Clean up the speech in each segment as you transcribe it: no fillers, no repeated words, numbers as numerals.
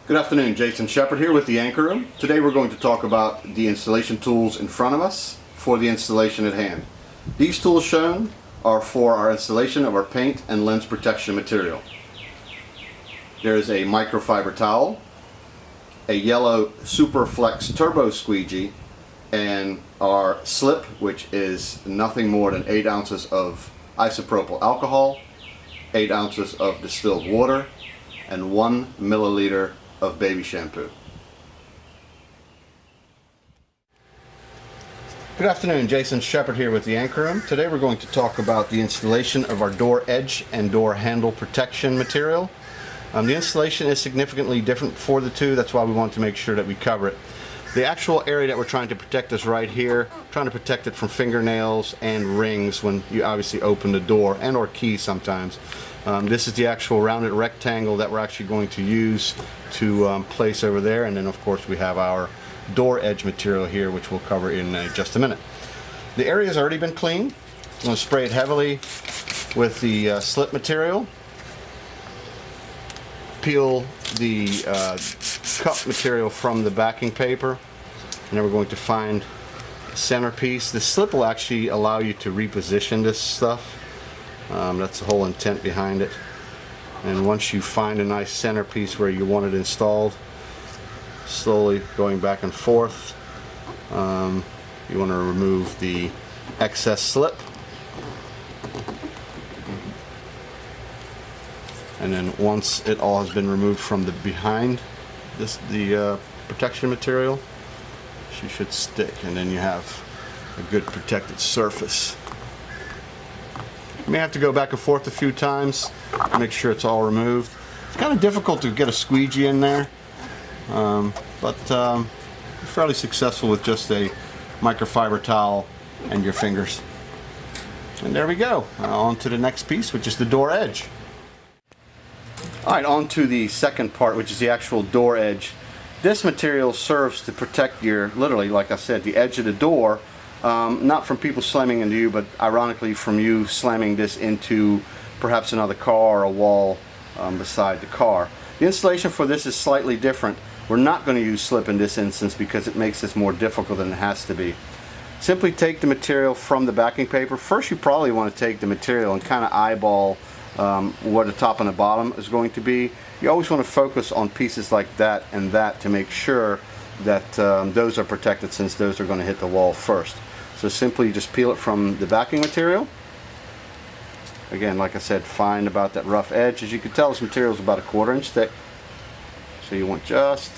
Good afternoon, Jason Shepard here with the Anchor Room. Today we're going to talk about the installation tools in front of us for the installation at hand. These tools shown are for our installation of our paint and lens protection material. There is a microfiber towel, a yellow Superflex Turbo Squeegee, and our slip, which is nothing more than 8 ounces of isopropyl alcohol, 8 ounces of distilled water, and 1 milliliter of baby shampoo. Good afternoon, Jason Shepard here with the Anchor Room. Today we're going to talk about the installation of our door edge and door handle protection material. The installation is significantly different for the two, that's why we want to make sure that we cover it. The actual area that we're trying to protect is right here, trying to protect it from fingernails and rings when you obviously open the door, and or keys sometimes. This is the actual rounded rectangle that we're actually going to use to place over there, and then of course we have our door edge material here, which we'll cover in just a minute. The area has already been cleaned. I'm going to spray it heavily with the slip material, peel the cup material from the backing paper, and then we're going to find the centerpiece. The slip will actually allow you to reposition this stuff. That's the whole intent behind it. And once you find a nice centerpiece where you want it installed, slowly going back and forth, you want to remove the excess slip. And then once it all has been removed from the behind the protection material, she should stick, and then you have a good protected surface. You may have to go back and forth a few times to make sure it's all removed. It's kind of difficult to get a squeegee in there, but fairly successful with just a microfiber towel and your fingers. And there we go. On to the next piece, which is the door edge. Alright, on to the second part, which is the actual door edge. This material serves to protect your, literally, like I said, the edge of the door. Not from people slamming into you, but ironically from you slamming this into perhaps another car or a wall beside the car. The installation for this is slightly different. We're not going to use slip in this instance because it makes this more difficult than it has to be. Simply take the material from the backing paper. First, you probably want to take the material and kind of eyeball where the top and the bottom is going to be. You always want to focus on pieces like that and that to make sure that those are protected, since those are going to hit the wall first. So simply just peel it from the backing material. Again, like I said, find about that rough edge. As you can tell, this material is about a 1/4 inch thick. So you want just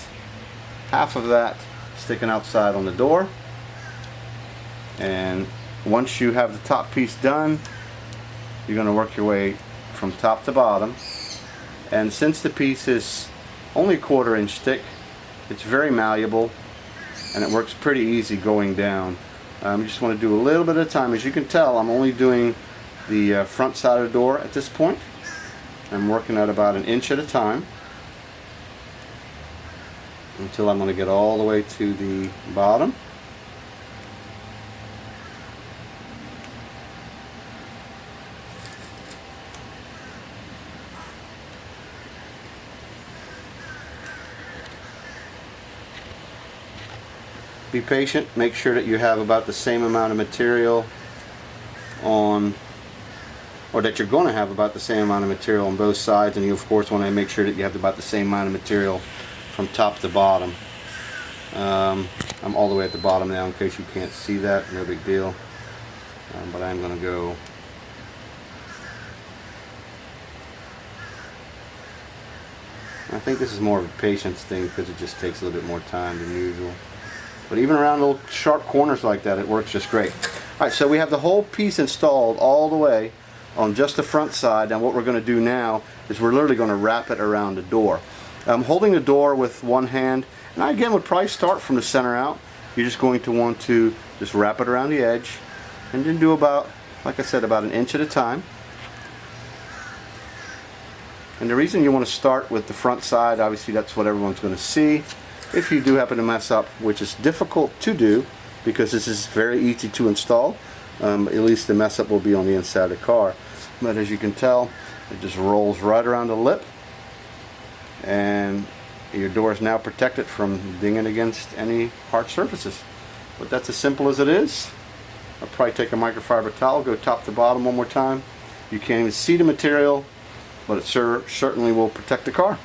half of that sticking outside on the door. And once you have the top piece done, you're going to work your way from top to bottom. And since the piece is only a 1/4 inch thick, it's very malleable and it works pretty easy going down. You just want to do a little bit at a time. As you can tell, I'm only doing the front side of the door at this point. I'm working at about 1 inch at a time until I'm going to get all the way to the bottom. Be patient, make sure that you have about the same amount of material on, or that you're going to have about the same amount of material on both sides, and you of course want to make sure that you have about the same amount of material from top to bottom. I'm all the way at the bottom now in case you can't see that, no big deal. But I'm going to go I think this is more of a patience thing because it just takes a little bit more time than usual. But even around little sharp corners like that, it works just great. Alright, so we have the whole piece installed all the way on just the front side. And what we're going to do now is we're literally going to wrap it around the door. I'm holding the door with one hand, and I again would probably start from the center out. You're just going to want to just wrap it around the edge and then do about, like I said, about 1 inch at a time. And the reason you want to start with the front side, obviously that's what everyone's going to see. If you do happen to mess up, which is difficult to do because this is very easy to install, at least the mess up will be on the inside of the car. But as you can tell, it just rolls right around the lip, and your door is now protected from dinging against any hard surfaces. But that's as simple as it is. I'll probably take a microfiber towel, go top to bottom one more time. You can't even see the material, but it certainly will protect the car.